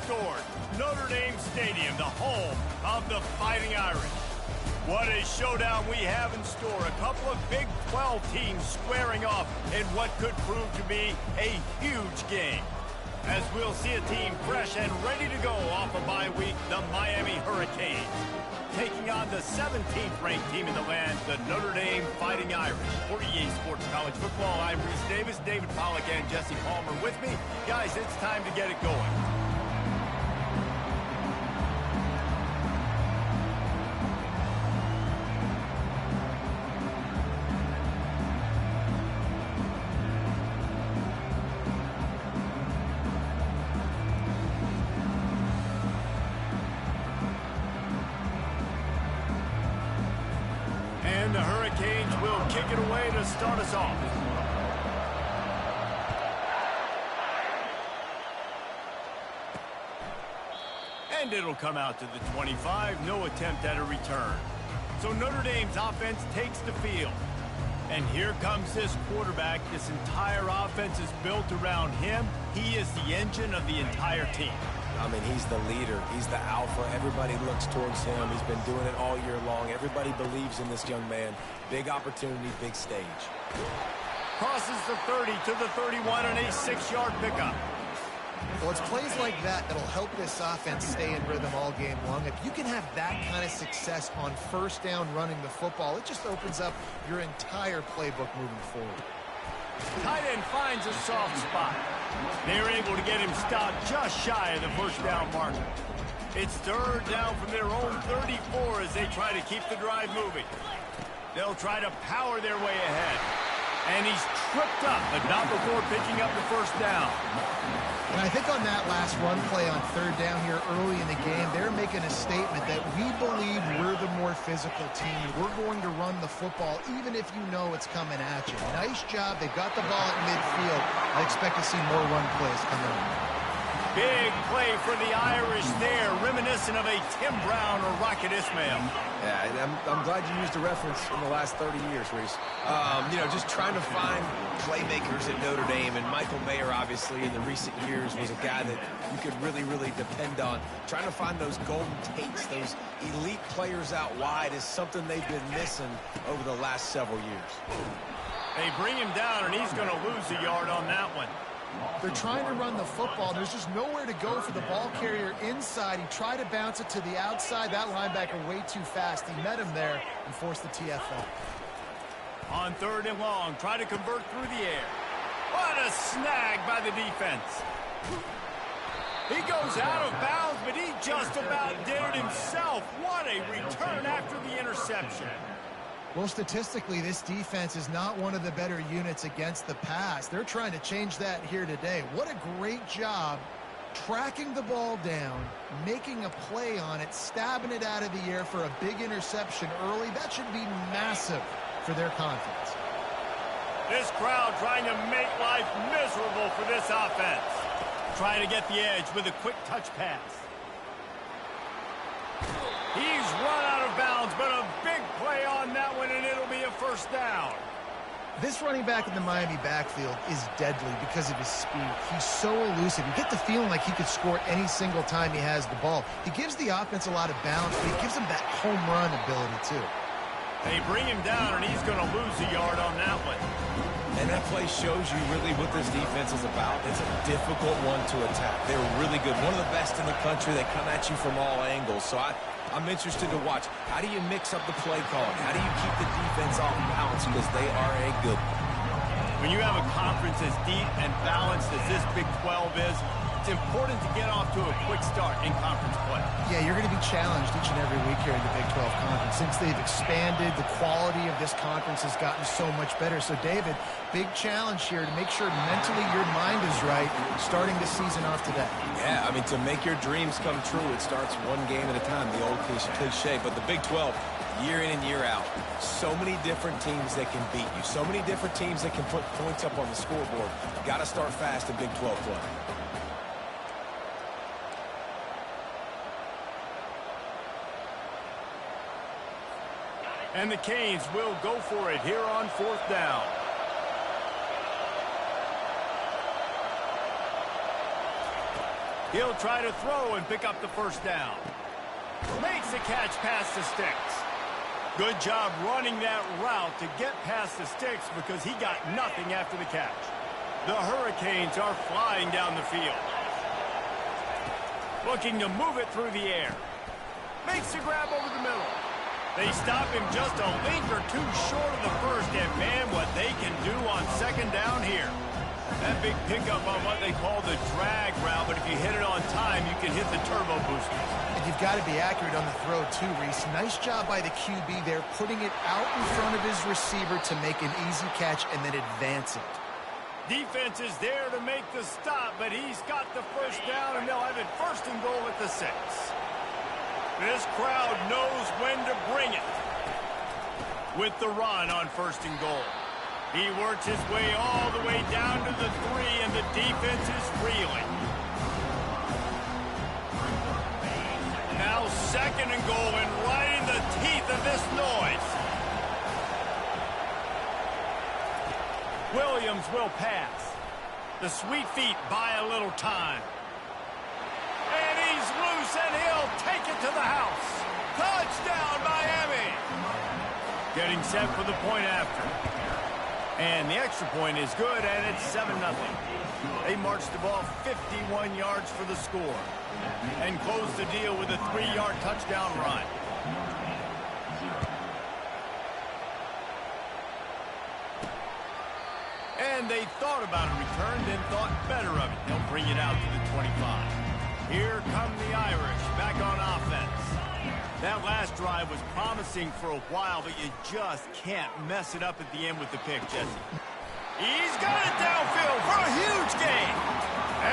restored. Notre Dame Stadium, the home of the Fighting Irish. What a showdown we have in store. A couple of Big 12 teams squaring off in what could prove to be a huge game. As we'll see a team fresh and ready to go off a bye week, the Miami Hurricanes, taking on the 17th ranked team in the land, the Notre Dame Fighting Irish. For EA Sports College Football, I'm Reese Davis, David Pollack, and Jesse Palmer with me. Guys, it's time to get it going. And the Hurricanes will kick it away to start us off. And it'll come out to the 25. No attempt at a return. So Notre Dame's offense takes the field. And here comes this quarterback. This entire offense is built around him. He is the engine of the entire team. I mean, he's the leader. He's the alpha. Everybody looks towards him. He's been doing it all year long. Everybody believes in this young man. Big opportunity, big stage. Crosses the 30 to the 31 and a 6-yard pickup. Well, it's plays like that that'll help this offense stay in rhythm all game long. If you can have that kind of success on first down running the football, it just opens up your entire playbook moving forward. Tight end finds a soft spot. They're able to get him stopped just shy of the first down marker. It's third down from their own 34 as they try to keep the drive moving. They'll try to power their way ahead. And he's tripped up, but not before picking up the first down. And I think on that last run play on third down here early in the game, they're making a statement that we believe we're the more physical team. We're going to run the football even if you know it's coming at you. Nice job. They've got the ball at midfield. I expect to see more run plays coming up. Big play for the Irish there, reminiscent of a Tim Brown or Rocket Ismail. Yeah, I'm glad you used a reference in the last 30 years, Reese. You know, just trying to find playmakers at Notre Dame, and Michael Mayer, obviously, in the recent years, was a guy that you could really, really depend on. Trying to find those golden takes, those elite players out wide is something they've been missing over the last several years. They bring him down, and he's going to lose a yard on that one. They're trying to run the football. There's just nowhere to go for the ball carrier inside. He tried to bounce it to the outside. That linebacker way too fast. He met him there and forced the TFL. On third and long, try to convert through the air. What a snag by the defense. He goes out of bounds, but he just about did it himself. What a return after the interception. Well, statistically, this defense is not one of the better units against the pass. They're trying to change that here today. What a great job tracking the ball down, making a play on it, stabbing it out of the air for a big interception early. That should be massive for their confidence. This crowd trying to make life miserable for this offense. Trying to get the edge with a quick touch pass. He's run out of bounds, but a big play on that one, and it'll be a first down. This running back in the Miami backfield is deadly because of his speed. He's so elusive. You get the feeling like he could score any single time he has the ball. He gives the offense a lot of balance, but he gives them that home run ability, too. They bring him down, and he's going to lose a yard on that one. And that play shows you really what this defense is about. It's a difficult one to attack. They're really good. One of the best in the country. They come at you from all angles. So I'm interested to watch. How do you mix up the play calling? How do you keep the defense off balance? Because they are a good one. When you have a conference as deep and balanced as this Big 12 is, it's important to get off to a quick start in conference play. Yeah, you're going to be challenged each and every week here in the Big 12 Conference. Since they've expanded, the quality of this conference has gotten so much better. So, David, big challenge here to make sure mentally your mind is right starting the season off today. Yeah, I mean, to make your dreams come true, it starts one game at a time, the old cliche. But the Big 12, year in and year out, so many different teams that can beat you, so many different teams that can put points up on the scoreboard. Got to start fast in Big 12 play. And the Canes will go for it here on fourth down. He'll try to throw and pick up the first down. Makes the catch past the sticks. Good job running that route to get past the sticks because he got nothing after the catch. The Hurricanes are flying down the field. Looking to move it through the air. Makes the grab over the middle. They stop him just a link or two short of the first, and man, what they can do on second down here. That big pickup on what they call the drag route, but if you hit it on time, you can hit the turbo boosters. And you've got to be accurate on the throw, too, Reese. Nice job by the QB there, putting it out in front of his receiver to make an easy catch and then advance it. Defense is there to make the stop, but he's got the first down, and they'll have it first and goal at the 6. This crowd knows when to bring it. With the run on first and goal. He works his way all the way down to the 3, and the defense is reeling. Now second and goal, and right in the teeth of this noise. Williams will pass. The sweet feet buy a little time. And he's loose, and he'll take it to the house. Touchdown, Miami! Getting set for the point after. And the extra point is good, and it's 7-0. They marched the ball 51 yards for the score. And closed the deal with a 3-yard touchdown run. And they thought about a return, then thought better of it. They'll bring it out to the 25. Here come the Irish, back on offense. That last drive was promising for a while, but you just can't mess it up at the end with the pick, Jesse. He's got it downfield for a huge gain.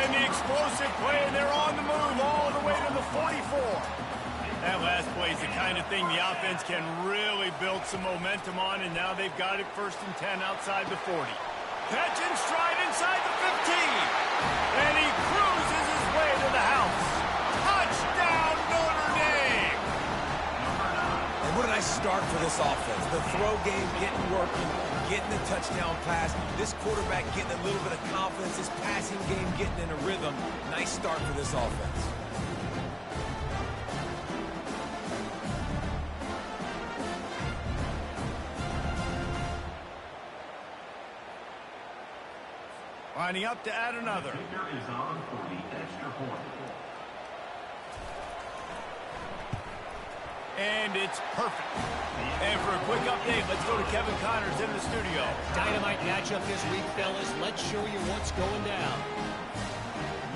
And the explosive play, and they're on the move all the way to the 44. That last play is the kind of thing the offense can really build some momentum on, and now they've got it 1st and 10 outside the 40. Catch and stride inside the 15. And he cruises his way to the house. Touchdown, Notre Dame! And what a nice start for this offense. The throw game getting working, getting the touchdown pass. This quarterback getting a little bit of confidence. This passing game getting in a rhythm. Nice start for this offense. Lining up to add another. And it's perfect. And for a quick update, let's go to Kevin Connors in the studio. Dynamite matchup this week, fellas. Let's show you what's going down.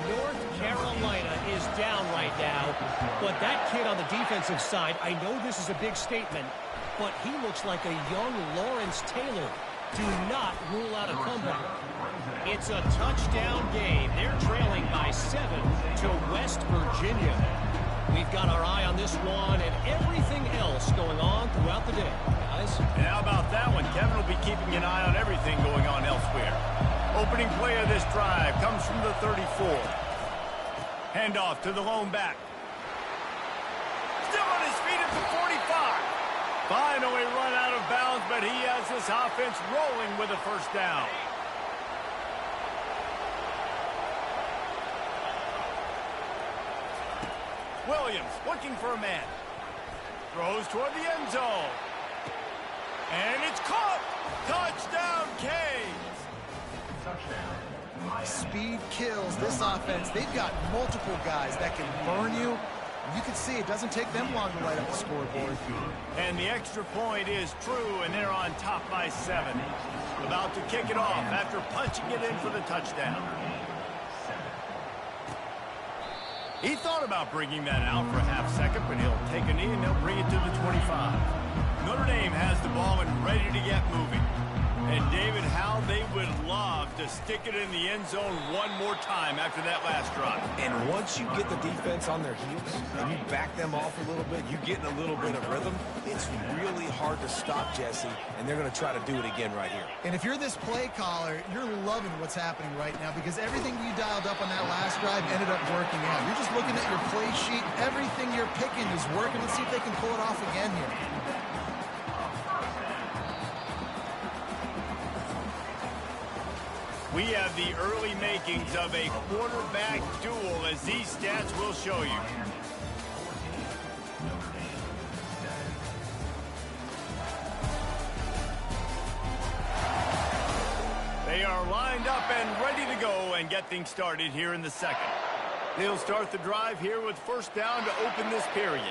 North Carolina is down right now, but that kid on the defensive side, I know this is a big statement, but he looks like a young Lawrence Taylor. Do not rule out a comeback. It's a touchdown game. They're trailing by 7 to West Virginia. We've got our eye on this one and everything else going on throughout the day, guys. And how about that one? Kevin will be keeping an eye on everything going on elsewhere. Opening play of this drive comes from the 34. Handoff to the lone back. Still on his feet at the 45. Finally run out of bounds, but he has this offense rolling with a first down. Williams looking for a man. Throws toward the end zone. And it's caught. Touchdown, Canes. Speed kills this offense. They've got multiple guys that can burn you. You can see it doesn't take them long to light up the scoreboard. And the extra point is true, and they're on top by 7. About to kick it off after punching it in for the touchdown. He thought about bringing that out for a half second, but he'll take a knee and they'll bring it to the 25. Notre Dame has the ball and ready to get moving. And David, how they would love to stick it in the end zone one more time after that last drive. And once you get the defense on their heels and you back them off a little bit, you get in a little bit of rhythm, it's really hard to stop, Jesse, and they're going to try to do it again right here. And if you're this play caller, you're loving what's happening right now because everything you dialed up on that last drive ended up working out. You're just looking at your play sheet. Everything you're picking is working. Let's see if they can pull it off again here. We have the early makings of a quarterback duel, as these stats will show you. They are lined up and ready to go and get things started here in the second. They'll start the drive here with first down to open this period.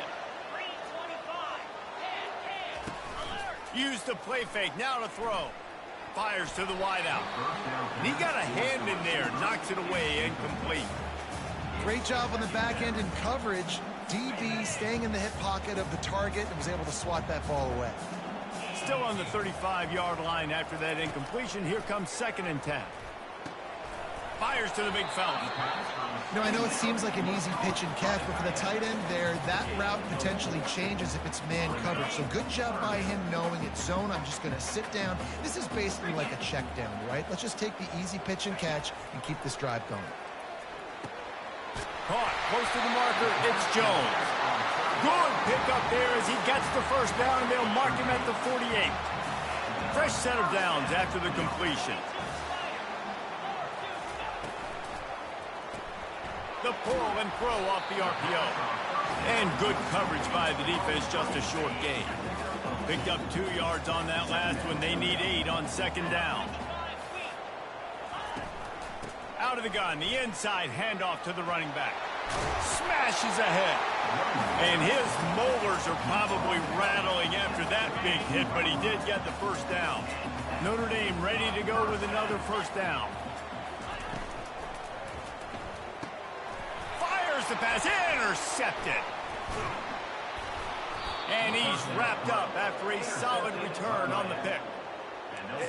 Use the play fake, now to throw. Fires to the wideout. And he got a hand in there, knocks it away, incomplete. Great job on the back end in coverage. DB staying in the hip pocket of the target and was able to swat that ball away. Still on the 35-yard line after that incompletion. Here comes 2nd and 10. Fires to the big fella. You know, I know it seems like an easy pitch and catch, but for the tight end there, that route potentially changes if it's man coverage. So good job by him knowing it's zone. I'm just going to sit down. This is basically like a check down, right? Let's just take the easy pitch and catch and keep this drive going. Caught, close to the marker, it's Jones. Good pickup there as he gets the first down, and they'll mark him at the 48. Fresh set of downs after the completion. The pull and throw off the RPO. And good coverage by the defense, just a short gain. Picked up 2 yards on that last one. They need 8 on 2nd down. Out of the gun, the inside handoff to the running back. Smashes ahead. And his molars are probably rattling after that big hit, but he did get the first down. Notre Dame ready to go with another first down. Fires the pass, intercepted. And he's wrapped up after a solid return on the pick.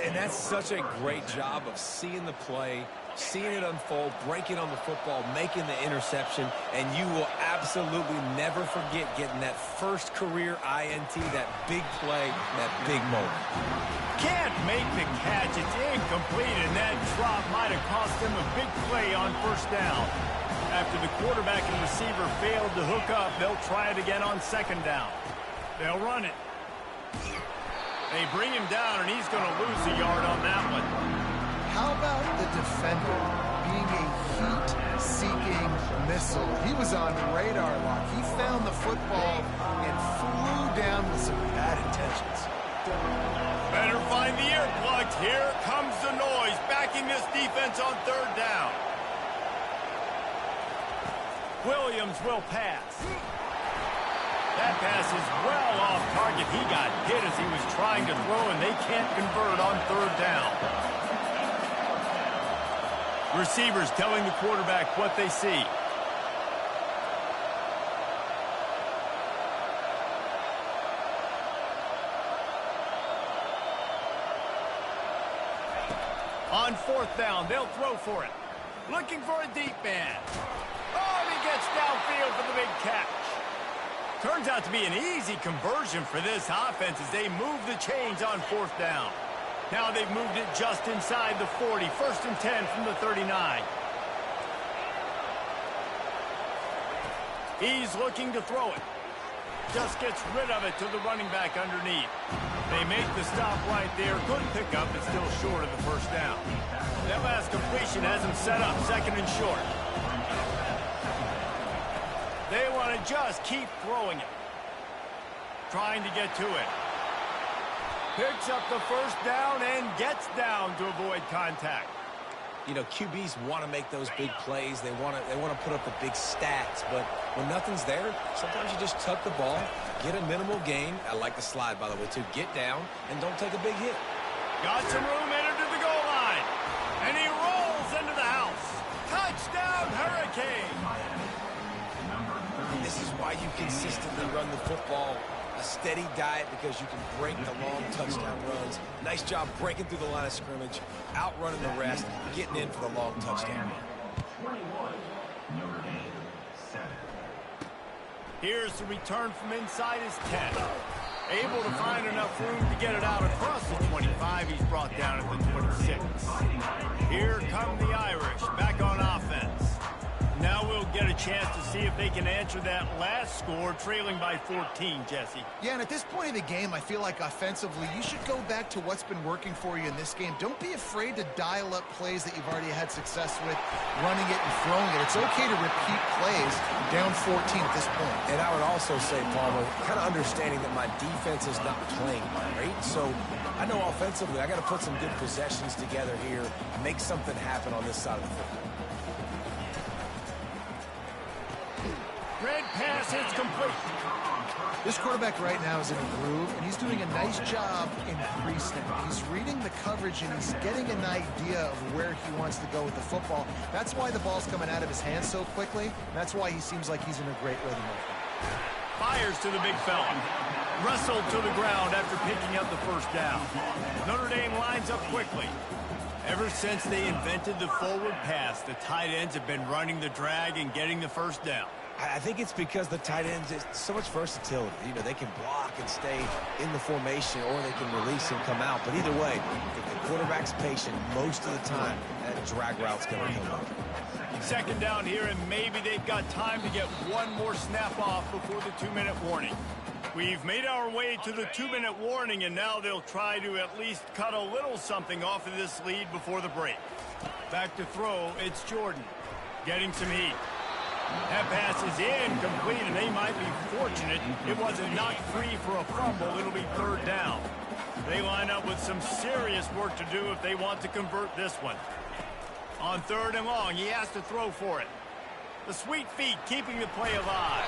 And that's such a great job of seeing the play, seeing it unfold, breaking on the football, making the interception, and you will absolutely never forget getting that first career INT, that big play, that big moment. Can't make the catch. It's incomplete, and that drop might have cost him a big play on first down. After the quarterback and receiver failed to hook up, they'll try it again on 2nd down. They'll run it. They bring him down, and he's going to lose a yard on that one. How about the defender being a heat-seeking missile? He was on radar lock. He found the football and flew down with some bad intentions. Better find the earplugs. Here comes the noise, backing this defense on 3rd down. Williams will pass. That pass is well off target. He got hit as he was trying to throw, and they can't convert on 3rd down. Receivers telling the quarterback what they see. On 4th down, they'll throw for it. Looking for a deep man. Oh, he gets downfield for the big catch. Turns out to be an easy conversion for this offense as they move the chains on 4th down. Now they've moved it just inside the 40. 1st and 10 from the 39. He's looking to throw it. Just gets rid of it to the running back underneath. They make the stop right there. Good pickup, but still short of the first down. That last completion has him set up 2nd and short. They want to just keep throwing it. Trying to get to it. Picks up the first down and gets down to avoid contact. You know, QBs want to make those big plays. They want to put up the big stats. But when nothing's there, sometimes you just tuck the ball, get a minimal gain. I like the slide, by the way, too. Get down and don't take a big hit. Got some room, entered to the goal line. And he rolls into the house. Touchdown, Hurricane. This is why you consistently run the football. A steady diet because you can break the long touchdown runs. Nice job breaking through the line of scrimmage, outrunning the rest, getting in for the long touchdown. Here's the return from inside his 10. Able to find enough room to get it out across the 25. He's brought down at the 26. Here come the Irish, back on offense. Now we'll get a chance to see if they can answer that last score, trailing by 14, Jesse. Yeah, and at this point of the game, I feel like offensively, you should go back to what's been working for you in this game. Don't be afraid to dial up plays that you've already had success with, running it and throwing it. It's okay to repeat plays down 14 at this point. And I would also say, Palmer, kind of understanding that my defense is not playing great. So I know offensively, I got to put some good possessions together here, make something happen on this side of the football. Red pass is complete. This quarterback right now is in a groove, and he's doing a nice job in pre-snap. He's reading the coverage, and he's getting an idea of where he wants to go with the football. That's why the ball's coming out of his hands so quickly. That's why he seems like he's in a great rhythm. Fires to the big fella. Wrestled to the ground after picking up the first down. Notre Dame lines up quickly. Ever since they invented the forward pass, the tight ends have been running the drag and getting the first down. I think it's because the tight ends, it's so much versatility. You know, they can block and stay in the formation, or they can release and come out. But either way, if the quarterback's patient, most of the time, that drag route's going to come up. Second down here, and maybe they've got time to get one more snap off before the 2-minute warning. We've made our way to the 2-minute warning, and now they'll try to at least cut a little something off of this lead before the break. Back to throw, it's Jordan. Getting some heat. That pass is incomplete, and they might be fortunate it wasn't knocked free for a fumble. It'll be third down. They line up with some serious work to do if they want to convert this one. On third and long, he has to throw for it. The sweet feet keeping the play alive.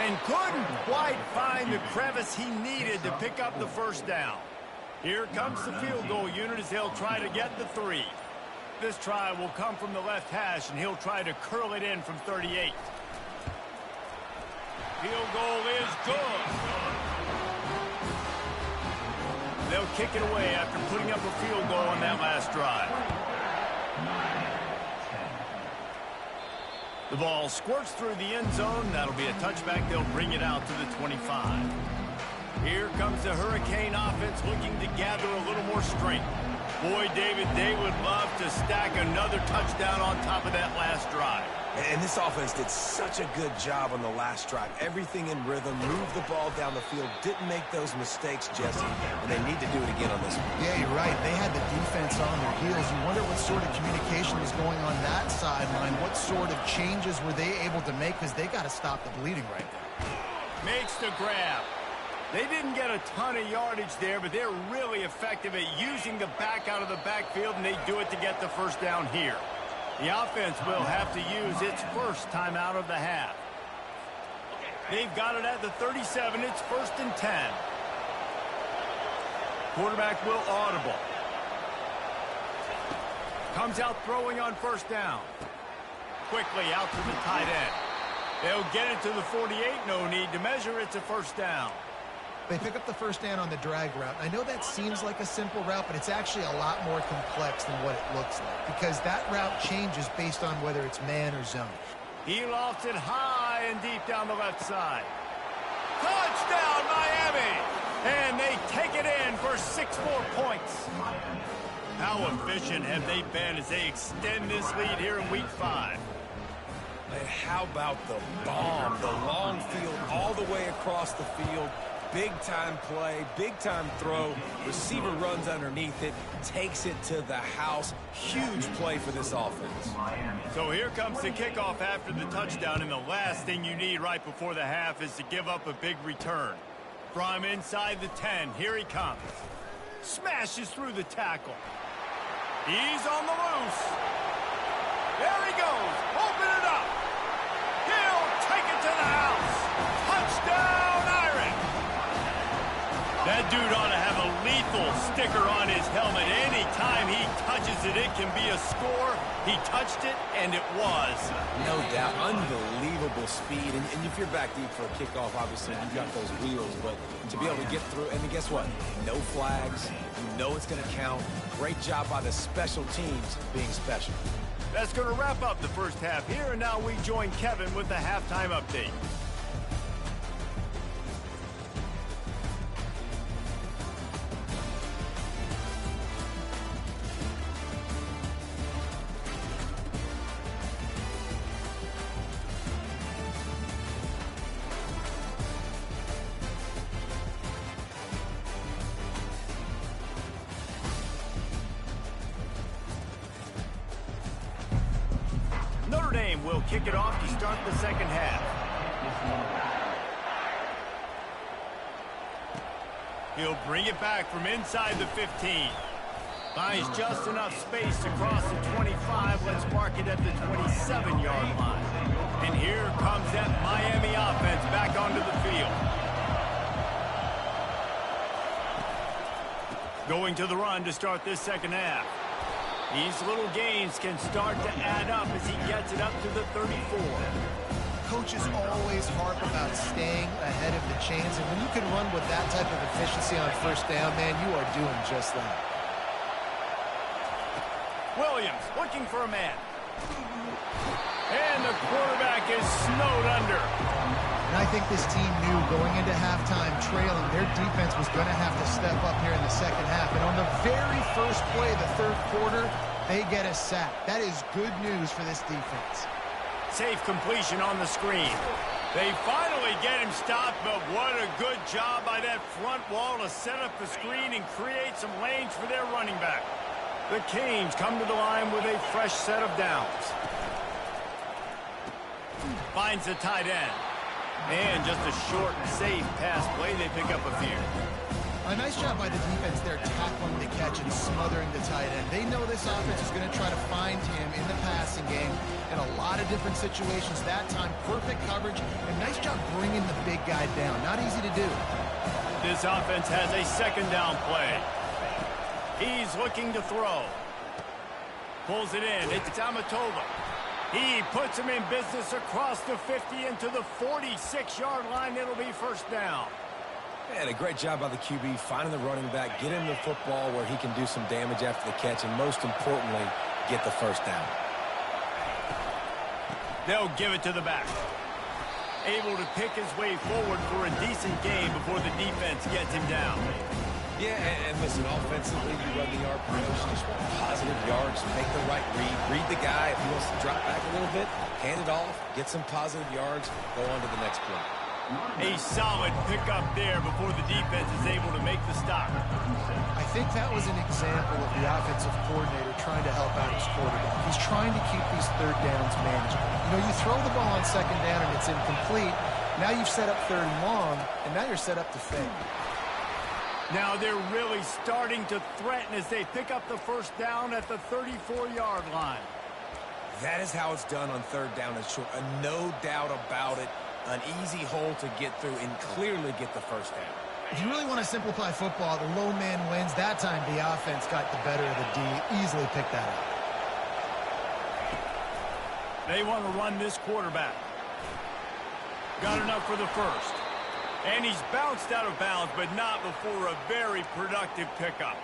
And couldn't quite find the crevice he needed to pick up the first down. Here comes the field goal unit as they'll try to get the 3. This try will come from the left hash, and he'll try to curl it in from 38. Field goal is good. They'll kick it away after putting up a field goal on that last drive. The ball squirts through the end zone. That'll be a touchback. They'll bring it out to the 25. Here comes the Hurricane offense looking to gather a little more strength. Boy, David, they would love to stack another touchdown on top of that last drive. And this offense did such a good job on the last drive. Everything in rhythm, moved the ball down the field, didn't make those mistakes, Jesse, and they need to do it again on this one. Yeah, you're right. They had the defense on their heels. You wonder what sort of communication was going on that sideline. What sort of changes were they able to make, because they got to stop the bleeding right now. Makes the grab. They didn't get a ton of yardage there, but they're really effective at using the back out of the backfield, and they do it to get the first down here. The offense will have to use its first time out of the half. They've got it at the 37. It's 1st and 10. Quarterback will audible. Comes out throwing on first down. Quickly out to the tight end. They'll get it to the 48. No need to measure. It's a first down. They pick up the first down on the drag route. I know that seems like a simple route, but it's actually a lot more complex than what it looks like, because that route changes based on whether it's man or zone. He lofts it high and deep down the left side. Touchdown, Miami! And they take it in for 6 more points. How efficient have they been as they extend this lead here in Week 5? And how about the bomb, the long field all the way across the field? Big-time play, big-time throw. Receiver runs underneath it, takes it to the house. Huge play for this offense. So here comes the kickoff after the touchdown, and the last thing you need right before the half is to give up a big return. From inside the 10, here he comes. Smashes through the tackle. He's on the loose. There he goes. Open it up. He'll take it to the house. Touchdown, Iron. That dude ought to have a lethal sticker on his helmet. Anytime he touches it, it can be a score. He touched it, and it was. No doubt. Unbelievable speed. And if you're back deep for a kickoff, obviously, you've got those wheels. But to be able to get through, and guess what? No flags. You know it's going to count. Great job by the special teams being special. That's going to wrap up the first half here, and now we join Kevin with the halftime update. will kick it off to start the second half. He'll bring it back from inside the 15. Finds just enough space to cross the 25. Let's mark it at the 27-yard line. And here comes that Miami offense back onto the field. Going to the run to start this second half. These little gains can start to add up as he gets it up to the 34. Coaches always harp about staying ahead of the chains, and when you can run with that type of efficiency on first down, man, you are doing just that. Williams looking for a man. And the quarterback is snowed under. And I think this team knew going into halftime trailing, their defense was going to have to step up here in the second half. And on the very first play of the third quarter, they get a sack. That is good news for this defense. Safe completion on the screen. They finally get him stopped, but what a good job by that front wall to set up the screen and create some lanes for their running back. The Canes come to the line with a fresh set of downs. Finds the tight end. And just a short and safe pass play. They pick up a few. A nice job by the defense there tackling the catch and smothering the tight end. They know this offense is going to try to find him in the passing game in a lot of different situations. That time, perfect coverage and nice job bringing the big guy down. Not easy to do. This offense has a second down play. He's looking to throw. Pulls it in. It's Amatola. He puts him in business across the 50 into the 46-yard line. It'll be first down. And a great job by the QB finding the running back, get him the football where he can do some damage after the catch, and most importantly, get the first down. They'll give it to the back. Able to pick his way forward for a decent gain before the defense gets him down. Yeah, and listen, offensively, you run the RPO, just want positive yards, make the right read the guy. If he wants to drop back a little bit, hand it off, get some positive yards, go on to the next play. A solid pickup there before the defense is able to make the stop. I think that was an example of the offensive coordinator trying to help out his quarterback. He's trying to keep these third downs manageable. You know, you throw the ball on second down and it's incomplete. Now you've set up third and long, and now you're set up to fail. Now they're really starting to threaten as they pick up the first down at the 34-yard line. That is how it's done on third down and short. No doubt about it. An easy hole to get through and clearly get the first down. If you really want to simplify football, the low man wins. That time the offense got the better of the D. Easily picked that up. They want to run this quarterback. Got enough for the first. And he's bounced out of bounds, but not before a very productive pickup.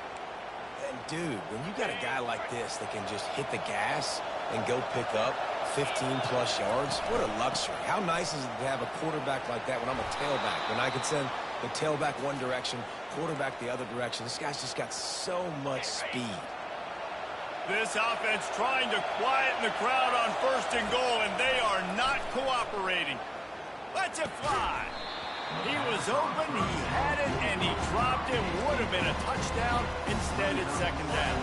And, dude, when you got a guy like this that can just hit the gas and go pick up 15-plus yards, what a luxury. How nice is it to have a quarterback like that when I'm a tailback, when I can send the tailback one direction, quarterback the other direction. This guy's just got so much speed. This offense trying to quieten the crowd on first and goal, and they are not cooperating. Lets it fly. He was open, he had it, and he dropped it. Would have been a touchdown. Instead, it's second down.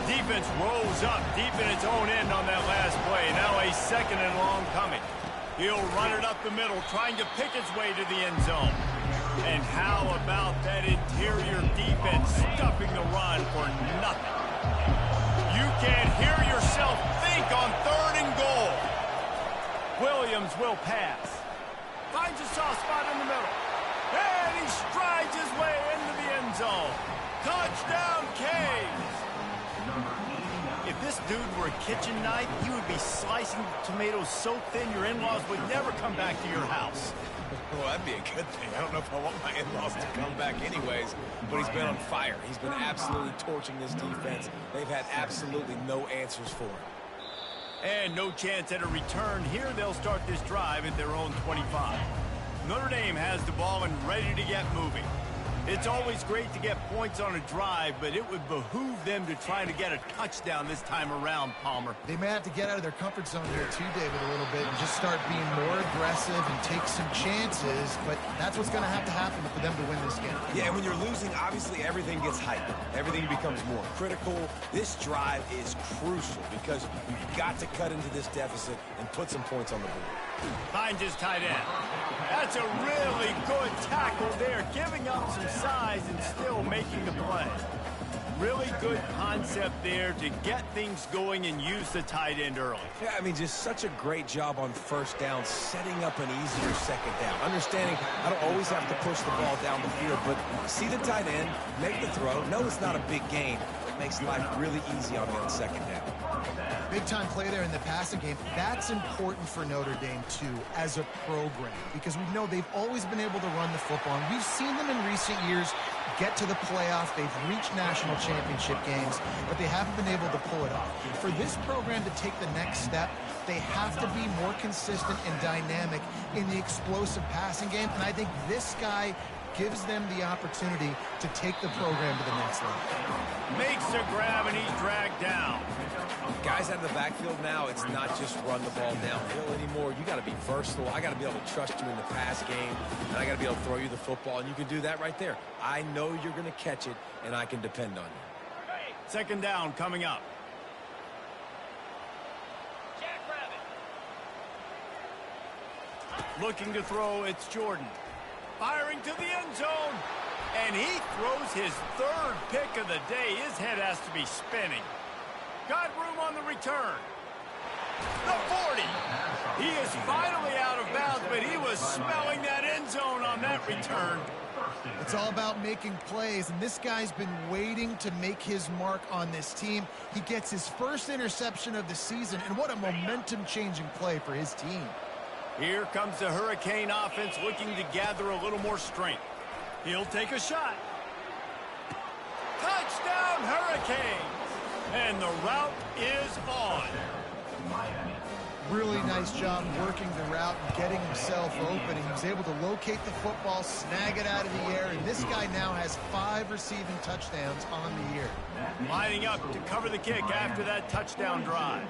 Defense rolls up deep in its own end on that last play. Now a second and long coming. He'll run it up the middle, trying to pick his way to the end zone. And how about that interior defense stuffing the run for nothing? You can't hear yourself think on third and goal. Williams will pass. Finds a soft spot in the middle. And he strides his way into the end zone. Touchdown, Canes! If this dude were a kitchen knife, he would be slicing tomatoes so thin your in-laws would never come back to your house. Well, that'd be a good thing. I don't know if I want my in-laws to come back anyways, but he's been on fire. He's been absolutely torching this defense. They've had absolutely no answers for him. And no chance at a return here. They'll start this drive at their own 25. Notre Dame has the ball and ready to get moving. It's always great to get points on a drive, but it would behoove them to try to get a touchdown this time around, Palmer. They may have to get out of their comfort zone here too, David, a little bit and just start being more aggressive and take some chances, but that's what's going to happen for them to win this game. Yeah, and when you're losing, obviously everything gets hyped. Everything becomes more critical. This drive is crucial because you've got to cut into this deficit and put some points on the board. Finds his tight end. That's a really good tackle there, giving up some size and still making the play. Really good concept there to get things going and use the tight end early. Yeah, I mean, just such a great job on first down, setting up an easier second down. Understanding I don't always have to push the ball down the field, but see the tight end, make the throw. No, it's not a big gain. It makes life really easy on me on second down. Big-time play there in the passing game. That's important for Notre Dame, too, as a program, because we know they've always been able to run the football. And we've seen them in recent years get to the playoff. They've reached national championship games, but they haven't been able to pull it off. For this program to take the next step, they have to be more consistent and dynamic in the explosive passing game, and I think this guy gives them the opportunity to take the program to the next level. Makes a grab, and he's dragged down. Guys out of the backfield now, it's not just run the ball downhill anymore. You got to be versatile. I got to be able to trust you in the pass game, and I got to be able to throw you the football, and you can do that right there. I know you're going to catch it, and I can depend on you. Second down coming up. Looking to throw, it's Jordan. Firing to the end zone, and he throws his third pick of the day. His head has to be spinning. Got room on the return. The 40. He is finally out of bounds, but he was smelling that end zone on that return. It's all about making plays, and this guy's been waiting to make his mark on this team. He gets his first interception of the season, and what a momentum-changing play for his team. Here comes the Hurricane offense looking to gather a little more strength. He'll take a shot. Touchdown, Hurricanes! And the route is on. Really nice job working the route and getting himself open. He was able to locate the football, snag it out of the air, and this guy now has 5 receiving touchdowns on the year. Lining up to cover the kick after that touchdown drive.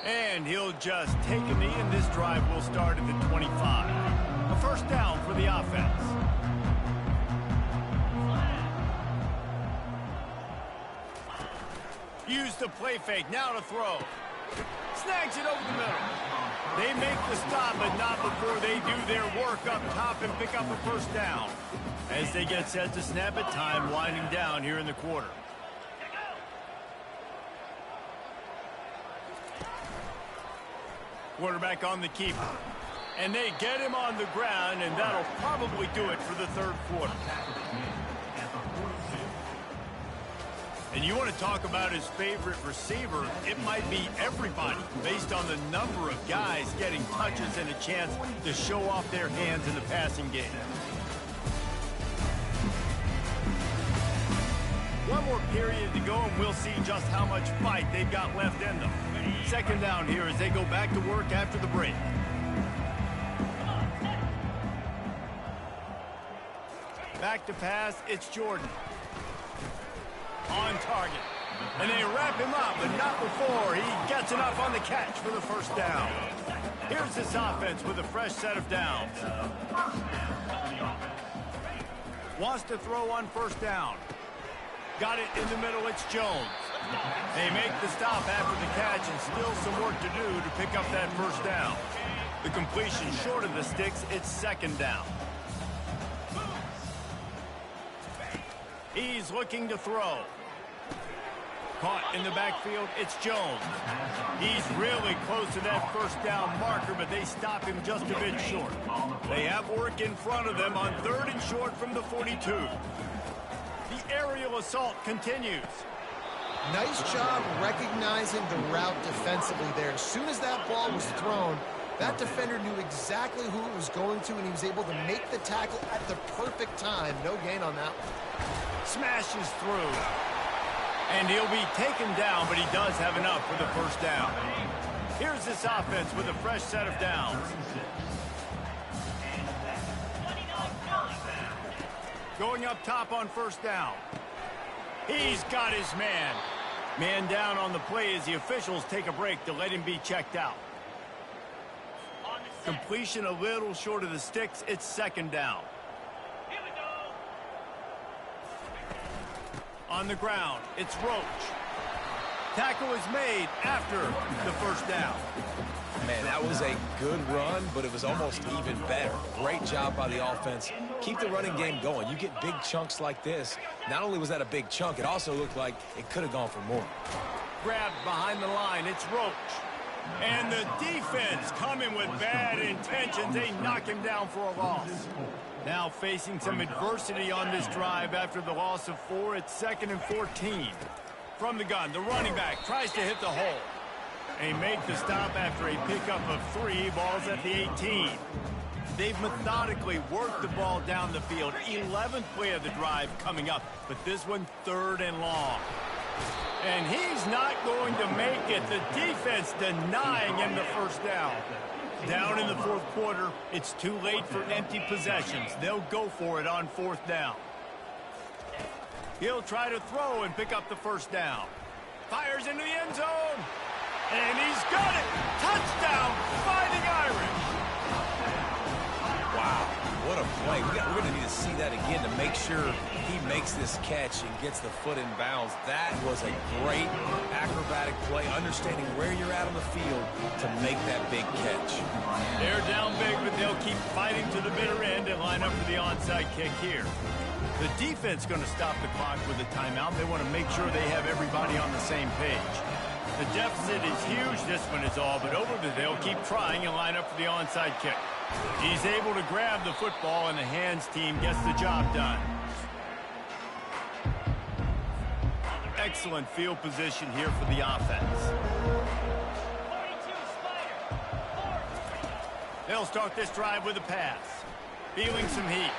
And he'll just take a knee, and this drive will start at the 25. A first down for the offense. Use the play fake, now to throw. Snags it over the middle. They make the stop, but not before they do their work up top and pick up a first down. As they get set to snap it, time winding down here in the quarter. Quarterback on the keeper. And they get him on the ground, and that'll probably do it for the third quarter. And you want to talk about his favorite receiver, it might be everybody based on the number of guys getting touches and a chance to show off their hands in the passing game. One more period to go, and we'll see just how much fight they've got left in them. Second down here as they go back to work after the break. Back to pass, it's Jordan. On target. And they wrap him up, but not before he gets enough on the catch for the first down. Here's this offense with a fresh set of downs. Wants to throw on first down. Got it in the middle, it's Jones. They make the stop after the catch, and still some work to do to pick up that first down. The completion short of the sticks, it's second down. He's looking to throw. Caught in the backfield, it's Jones. He's really close to that first down marker, but they stop him just a bit short. They have work in front of them on third and short from the 42. The aerial assault continues. Nice job recognizing the route defensively there. As soon as that ball was thrown, that defender knew exactly who it was going to, and he was able to make the tackle at the perfect time. No gain on that one. Smashes through. And he'll be taken down, but he does have enough for the first down. Here's this offense with a fresh set of downs. Going up top on first down. He's got his man. Man down on the play as the officials take a break to let him be checked out. Completion a little short of the sticks. It's second down. On the ground, it's Roach. Tackle is made after the first down. Man, that was a good run, but it was almost even better. Great job by the offense. Keep the running game going. You get big chunks like this. Not only was that a big chunk, it also looked like it could have gone for more. Grabbed behind the line, it's Roach. And the defense coming with bad intentions. They knock him down for a loss. Now facing some adversity on this drive after the loss of 4. It's 2nd and 14. From the gun, the running back tries to hit the hole. They make the stop after a pickup of 3. Ball's at the 18. They've methodically worked the ball down the field. 11th play of the drive coming up, but this one 3rd and long. And he's not going to make it. The defense denying him the first down. Down in the 4th quarter, it's too late for empty possessions. They'll go for it on 4th down. He'll try to throw and pick up the first down. Fires into the end zone. And he's got it. Touchdown, Fighting Irish. Wow, what a play. We're going to need to see that again to make sure he makes this catch and gets the foot in bounds. That was a great acrobatic play, understanding where you're at on the field to make that big catch. They're down big, but they'll keep fighting to the bitter end and line up for the onside kick here. The defense going to stop the clock with a timeout. They want to make sure they have everybody on the same page. The deficit is huge. This one is all but over, but they'll keep trying and line up for the onside kick. He's able to grab the football, and the hands team gets the job done. Excellent field position here for the offense. They'll start this drive with a pass. Feeling some heat.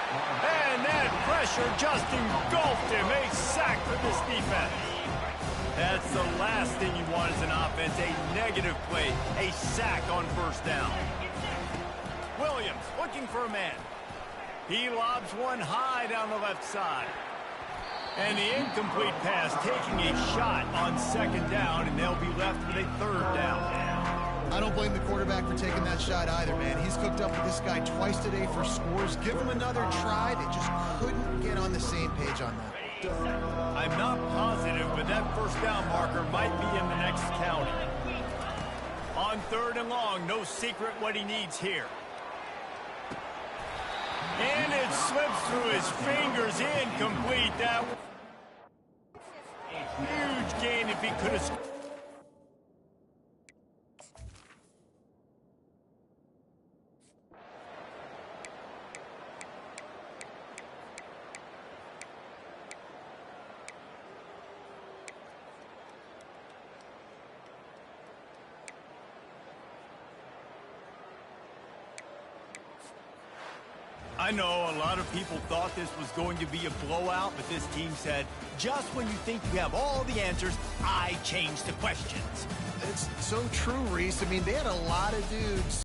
And that pressure just engulfed him. A sack for this defense. That's the last thing you want as an offense, a negative play, a sack on first down. Williams looking for a man. He lobs one high down the left side. And the incomplete pass taking a shot on second down, and they'll be left with a 3rd down. I don't blame the quarterback for taking that shot either, man. He's cooked up with this guy twice today for scores. Give him another try. They just couldn't get on the same page on that. I'm not positive, but that first down marker might be in the next county. On 3rd and long, no secret what he needs here. And it slips through his fingers, incomplete. That huge gain if he could have scored. I know a lot of people thought this was going to be a blowout, but this team said, just when you think you have all the answers, I change the questions. It's so true, Reese. I mean, they had a lot of dudes